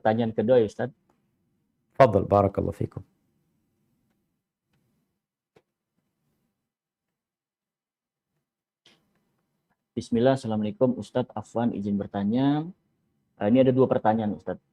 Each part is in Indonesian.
pertanyaan kedua ya Ustaz. Fadhal, barakallahu fikum. Bismillah, Assalamualaikum Ustadz, Afwan izin bertanya. Ini ada 2 pertanyaan Ustadz.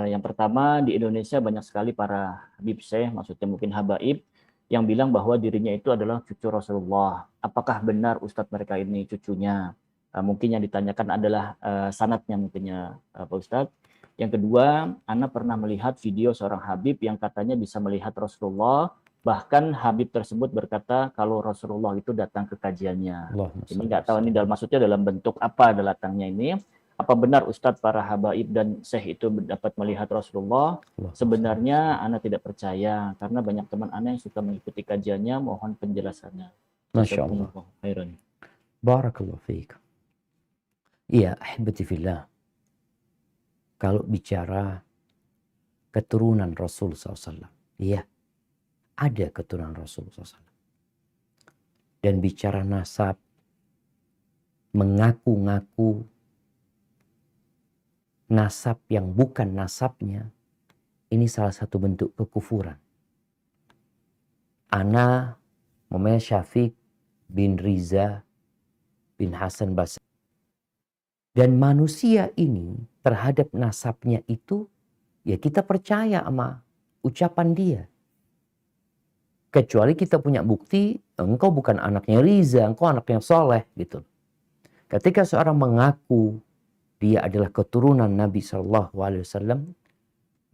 Yang pertama, di Indonesia banyak sekali para habib syekh, maksudnya mungkin habaib, yang bilang bahwa dirinya itu adalah cucu Rasulullah. Apakah benar Ustadz mereka ini cucunya? Mungkin yang ditanyakan adalah sanadnya mungkinnya Pak Ustadz. Yang kedua, Ana pernah melihat video seorang habib yang katanya bisa melihat Rasulullah. Bahkan Habib tersebut berkata kalau Rasulullah itu datang ke kajiannya. Ini nggak tahu ini maksudnya dalam bentuk apa datangnya ini. Apa benar Ustadz para habaib dan syekh itu dapat melihat Rasulullah? Sebenarnya Ana tidak percaya karena banyak teman Ana yang suka mengikuti kajiannya. Mohon penjelasannya. Masya Allah. Barakallahu fiik. Iya, ahibati fillah. Kalau bicara keturunan Rasul SAW, iya, ada keturunan Rasul SAW. Dan bicara nasab, mengaku-ngaku nasab yang bukan nasabnya, ini salah satu bentuk kekufuran. Ana namanya Syafiq bin Riza bin Hasan Basri. Dan manusia ini terhadap nasabnya itu, ya kita percaya sama ucapan dia. Kecuali kita punya bukti, engkau bukan anaknya Riza, engkau anaknya Soleh gitu. Ketika seorang mengaku dia adalah keturunan Nabi SAW,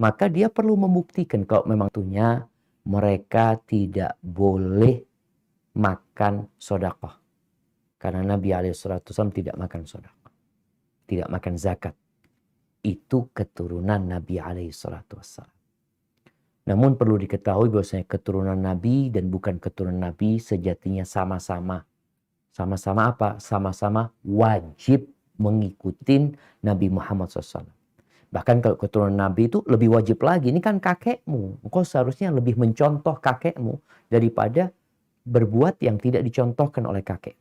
maka dia perlu membuktikan kalau memang tentunya mereka tidak boleh makan sedekah. Karena Nabi SAW tidak makan sedekah. Tidak makan zakat. Itu keturunan Nabi SAW. Namun perlu diketahui bahwasanya keturunan Nabi dan bukan keturunan Nabi sejatinya sama-sama. Sama-sama apa? Sama-sama wajib mengikuti Nabi Muhammad SAW. Bahkan kalau keturunan Nabi itu lebih wajib lagi. Ini kan kakekmu. Engkau seharusnya lebih mencontoh kakekmu daripada berbuat yang tidak dicontohkan oleh kakek.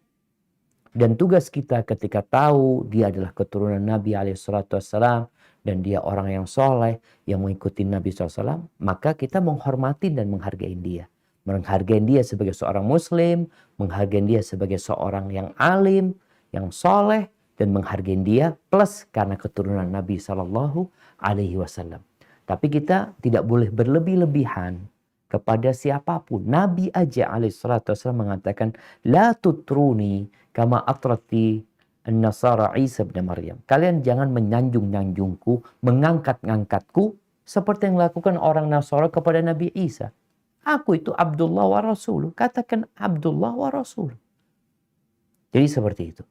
Dan tugas kita ketika tahu dia adalah keturunan Nabi SAW dan dia orang yang soleh yang mengikuti Nabi SAW, maka kita menghormati dan menghargai dia. Menghargai dia sebagai seorang muslim, menghargai dia sebagai seorang yang alim, yang soleh, dan menghargai dia plus karena keturunan Nabi SAW. Tapi kita tidak boleh berlebih-lebihan kepada siapapun. Nabi aja alaihissalam mengatakan, la tutruni kama atrati an-nasara Isa bin Maryam. Kalian jangan menyanjung-nyanjungku, mengangkat-ngangkatku seperti yang dilakukan orang Nasara kepada Nabi Isa. Aku itu Abdullah wa Rasul. Katakan Abdullah wa Rasul. Jadi seperti itu.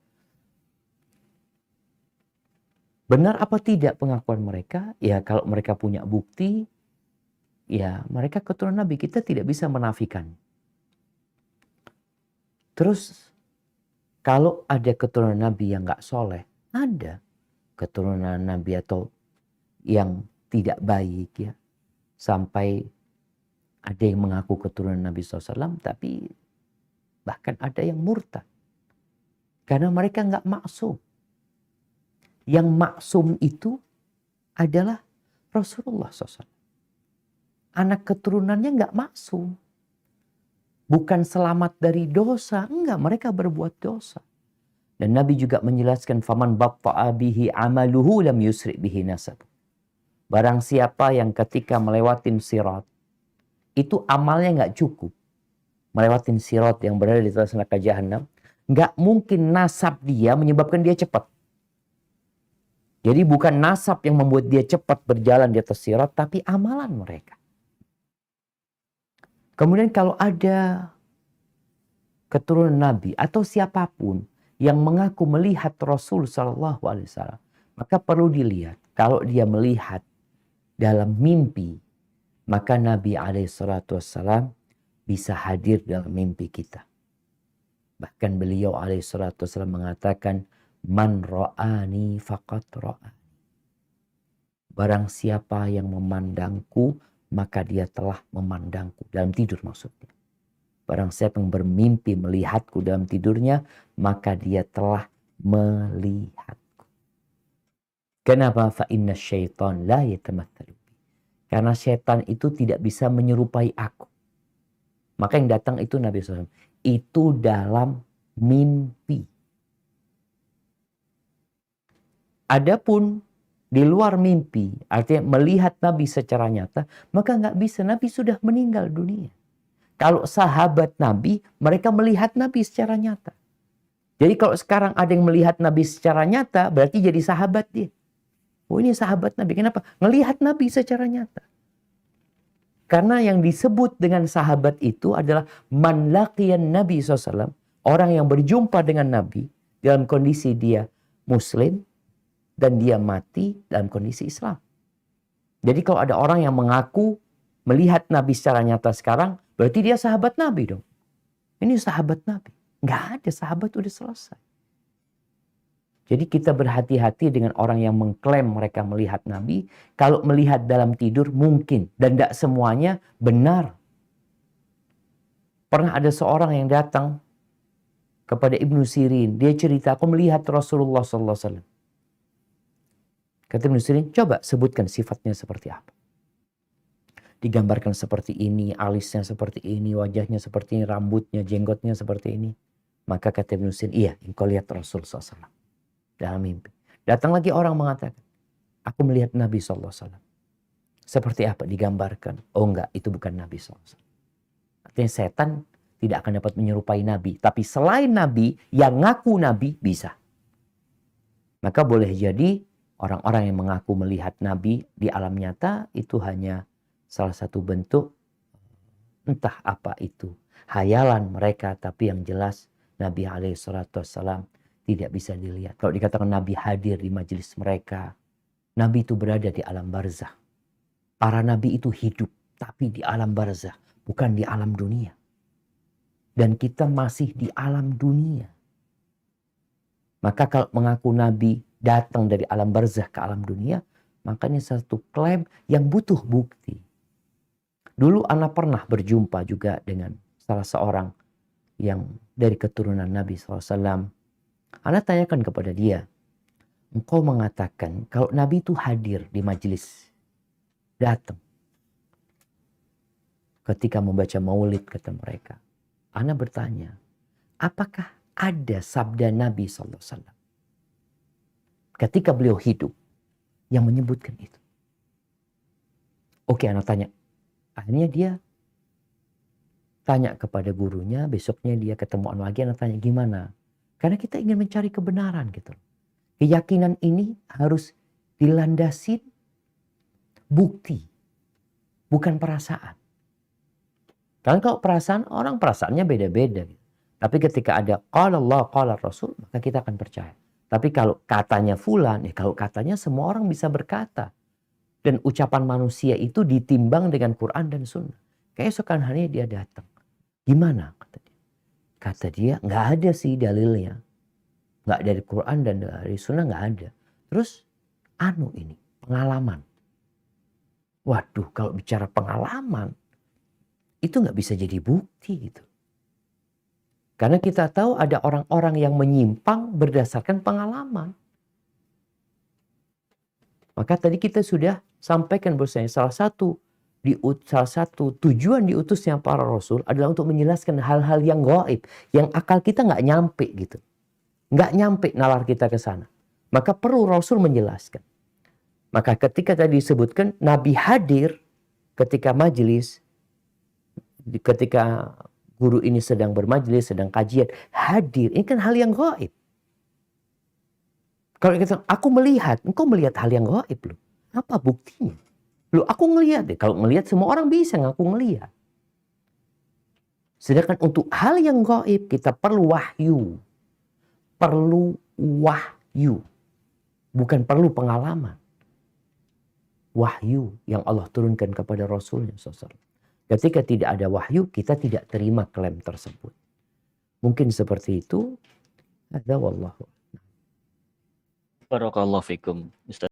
Benar apa tidak pengakuan mereka? Ya kalau mereka punya bukti, ya mereka keturunan Nabi, kita tidak bisa menafikan. Terus kalau ada keturunan Nabi yang gak soleh, ada keturunan Nabi atau yang tidak baik ya. Sampai ada yang mengaku keturunan Nabi SAW, tapi bahkan ada yang murtad. Karena mereka gak maksum. Yang maksum itu adalah Rasulullah SAW. Anak keturunannya nggak maksum. Bukan selamat dari dosa. Enggak, mereka berbuat dosa. Dan Nabi juga menjelaskan, faman batta'a bihi amaluhu lam yusri bihi nasab. Barang siapa yang ketika melewatin sirat, itu amalnya nggak cukup. Melewatin sirat yang berada di atas neraka jahanam, nggak mungkin nasab dia menyebabkan dia cepat. Jadi bukan nasab yang membuat dia cepat berjalan di atas sirat, tapi amalan mereka. Kemudian kalau ada keturunan Nabi atau siapapun yang mengaku melihat Rasul SAW, maka perlu dilihat. Kalau dia melihat dalam mimpi, maka Nabi SAW bisa hadir dalam mimpi kita. Bahkan beliau SAW mengatakan, man ra'ani faqad ra'ani. Barang siapa yang memandangku, maka dia telah memandangku. Dalam tidur maksudnya. Barang siapa yang bermimpi melihatku dalam tidurnya, maka dia telah melihatku. Kenapa? Fa inna syaitan la yatamatsalu. Karena setan itu tidak bisa menyerupai aku. Maka yang datang itu Nabi SAW. Itu dalam mimpi. Adapun di luar mimpi, artinya melihat Nabi secara nyata, maka nggak bisa. Nabi sudah meninggal dunia. Kalau sahabat Nabi, mereka melihat Nabi secara nyata. Jadi kalau sekarang ada yang melihat Nabi secara nyata, berarti jadi sahabat dia. Oh, ini sahabat Nabi. Kenapa? Ngelihat Nabi secara nyata. Karena yang disebut dengan sahabat itu adalah man laqiyan Nabi SAW. Orang yang berjumpa dengan Nabi dalam kondisi dia Muslim dan dia mati dalam kondisi Islam. Jadi kalau ada orang yang mengaku melihat Nabi secara nyata sekarang, berarti dia sahabat Nabi dong. Ini sahabat Nabi. Nggak ada, sahabat udah selesai. Jadi kita berhati-hati dengan orang yang mengklaim mereka melihat Nabi. Kalau melihat dalam tidur mungkin. Dan tidak semuanya benar. Pernah ada seorang yang datang kepada Ibnu Sirin. Dia cerita, aku melihat Rasulullah SAW. Kata Ibnu Sirin, coba sebutkan sifatnya seperti apa. Digambarkan seperti ini, alisnya seperti ini, wajahnya seperti ini, rambutnya, jenggotnya seperti ini. Maka kata Ibnu Sirin, iya, engkau lihat Rasulullah SAW. Dalam mimpi. Datang lagi orang mengatakan, aku melihat Nabi SAW. Seperti apa digambarkan? Oh enggak, itu bukan Nabi SAW. Artinya setan tidak akan dapat menyerupai Nabi. Tapi selain Nabi, yang ngaku Nabi bisa. Maka boleh jadi orang-orang yang mengaku melihat Nabi di alam nyata, itu hanya salah satu bentuk, entah apa itu, hayalan mereka. Tapi yang jelas Nabi SAW tidak bisa dilihat. Kalau dikatakan Nabi hadir di majelis mereka, Nabi itu berada di alam barzah. Para Nabi itu hidup, tapi di alam barzah, bukan di alam dunia. Dan kita masih di alam dunia. Maka kalau mengaku Nabi datang dari alam barzah ke alam dunia, makanya satu klaim yang butuh bukti. Dulu Ana pernah berjumpa juga dengan salah seorang yang dari keturunan Nabi SAW. Ana tanyakan kepada dia, engkau mengatakan kalau Nabi itu hadir di majelis, datang. Ketika membaca maulid, kata mereka. Ana bertanya, apakah ada sabda Nabi SAW ketika beliau hidup yang menyebutkan itu? Oke, Ana tanya. Akhirnya dia tanya kepada gurunya, besoknya dia ketemuan lagi, Ana tanya gimana? Karena kita ingin mencari kebenaran gitu. Keyakinan ini harus dilandasi bukti, bukan perasaan. Karena kalau perasaan, orang perasaannya beda-beda. Tapi ketika ada qala Allah, qala Rasul, maka kita akan percaya. Tapi kalau katanya fulan, kalau katanya semua orang bisa berkata. Dan ucapan manusia itu ditimbang dengan Quran dan Sunnah. Keesokan harinya dia datang. Gimana? Kata dia. Kata dia, nggak ada sih dalilnya. Nggak dari Quran dan dari Sunnah nggak ada. Terus, ini, pengalaman. Waduh, kalau bicara pengalaman, itu nggak bisa jadi bukti gitu. Karena kita tahu ada orang-orang yang menyimpang berdasarkan pengalaman. Maka tadi kita sudah sampaikan bahwasanya salah satu tujuan diutusnya para rasul adalah untuk menjelaskan hal-hal yang gaib, yang akal kita nggak nyampe gitu, nggak nyampe nalar kita ke sana. Maka perlu rasul menjelaskan. Maka ketika tadi disebutkan Nabi hadir ketika majelis, ketika guru ini sedang bermajelis, sedang kajian, hadir, ini kan hal yang gaib. Kalau kita, aku melihat, engkau melihat hal yang gaib loh. Apa buktinya? Loh, aku ngelihat deh. Kalau ngelihat semua orang bisa ngaku ngelihat. Sedangkan untuk hal yang gaib kita perlu wahyu. Perlu wahyu. Bukan perlu pengalaman. Wahyu yang Allah turunkan kepada Rasulnya SAW. Ketika tidak ada wahyu, kita tidak terima klaim tersebut. Mungkin seperti itu. Hadza wallahu. Barakallahu fikum, Ustaz.